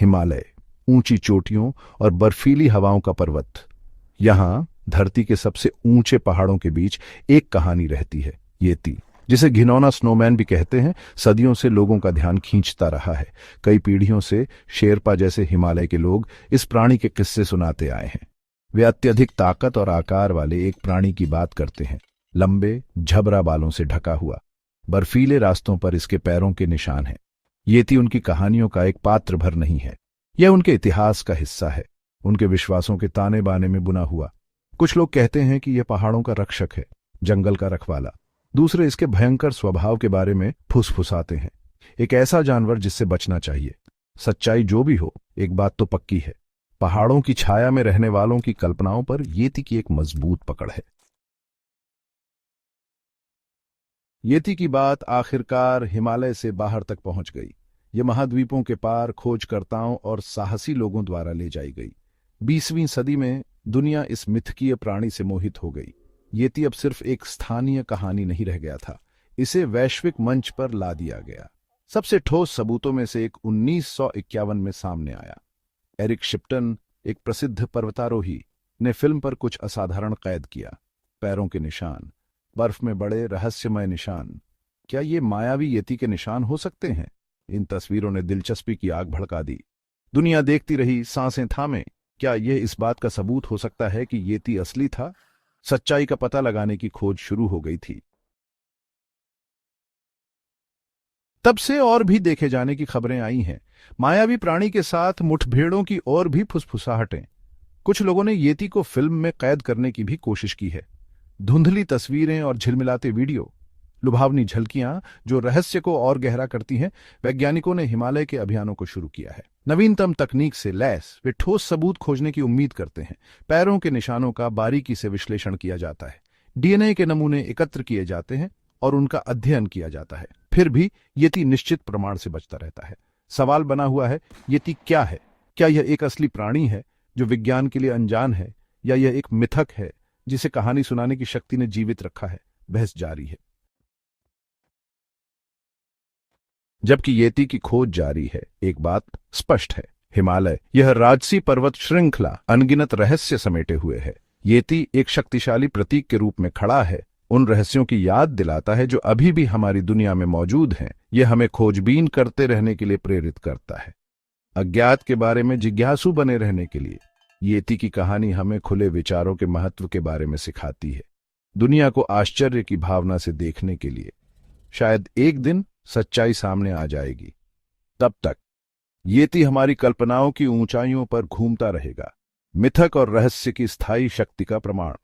हिमालय, ऊंची चोटियों और बर्फीली हवाओं का पर्वत। यहाँ धरती के सबसे ऊंचे पहाड़ों के बीच एक कहानी रहती है, येती, जिसे घिनौना स्नोमैन भी कहते हैं। सदियों से लोगों का ध्यान खींचता रहा है। कई पीढ़ियों से शेरपा जैसे हिमालय के लोग इस प्राणी के किस्से सुनाते आए हैं। वे अत्यधिक ताकत और आकार वाले एक प्राणी की बात करते हैं, लंबे झबरा बालों से ढका हुआ। बर्फीले रास्तों पर इसके पैरों के निशान हैं। येती उनकी कहानियों का एक पात्र भर नहीं है, यह उनके इतिहास का हिस्सा है, उनके विश्वासों के ताने बाने में बुना हुआ। कुछ लोग कहते हैं कि यह पहाड़ों का रक्षक है, जंगल का रखवाला। दूसरे इसके भयंकर स्वभाव के बारे में फुसफुसाते हैं, एक ऐसा जानवर जिससे बचना चाहिए। सच्चाई जो भी हो, एक बात तो पक्की है, पहाड़ों की छाया में रहने वालों की कल्पनाओं पर येती की एक मजबूत पकड़ है। येती की बात आखिरकार हिमालय से बाहर तक पहुंच गई। ये महाद्वीपों के पार खोजकर्ताओं और साहसी लोगों द्वारा ले जाई गई। 20वीं सदी में दुनिया इस मिथकीय प्राणी से मोहित हो गई। येती अब सिर्फ एक स्थानीय कहानी नहीं रह गया था, इसे वैश्विक मंच पर ला दिया गया। सबसे ठोस सबूतों में से एक 1951 में सामने आया। एरिक शिप्टन, एक प्रसिद्ध पर्वतारोही, ने फिल्म पर कुछ असाधारण कैद किया। पैरों के निशान, बर्फ में बड़े रहस्यमय निशान। क्या ये मायावी येती के निशान हो सकते हैं? इन तस्वीरों ने दिलचस्पी की आग भड़का दी। दुनिया देखती रही, सांसें थामे। क्या यह इस बात का सबूत हो सकता है कि येती असली था? सच्चाई का पता लगाने की खोज शुरू हो गई थी। तब से और भी देखे जाने की खबरें आई हैं। मायावी प्राणी के साथ मुठभेड़ों की और भी फुसफुसाहटें। कुछ लोगों ने येती को फिल्म में कैद करने की भी कोशिश की है। धुंधली तस्वीरें और झिलमिलाते वीडियो, लुभावनी झलकियां जो रहस्य को और गहरा करती हैं। वैज्ञानिकों ने हिमालय के अभियानों को शुरू किया है। नवीनतम तकनीक से लैस वे ठोस सबूत खोजने की उम्मीद करते हैं। पैरों के निशानों का बारीकी से विश्लेषण किया जाता है, डीएनए के नमूने एकत्र किए जाते हैं और उनका अध्ययन किया जाता है। फिर भी येती निश्चित प्रमाण से बचता रहता है। सवाल बना हुआ है, येती क्या है? क्या यह एक असली प्राणी है जो विज्ञान के लिए अनजान है, या यह एक मिथक है जिसे कहानी सुनाने की शक्ति ने जीवित रखा है? बहस जारी है। जबकि येती की खोज जारी है, एक बात स्पष्ट है, हिमालय, यह राजसी पर्वत श्रृंखला अनगिनत रहस्य समेटे हुए है। येती एक शक्तिशाली प्रतीक के रूप में खड़ा है, उन रहस्यों की याद दिलाता है जो अभी भी हमारी दुनिया में मौजूद हैं। यह हमें खोजबीन करते रहने के लिए प्रेरित करता है, अज्ञात के बारे में जिज्ञासु बने रहने के लिए। येती की कहानी हमें खुले विचारों के महत्व के बारे में सिखाती है, दुनिया को आश्चर्य की भावना से देखने के लिए। शायद एक दिन सच्चाई सामने आ जाएगी। तब तक येती हमारी कल्पनाओं की ऊंचाइयों पर घूमता रहेगा, मिथक और रहस्य की स्थायी शक्ति का प्रमाण।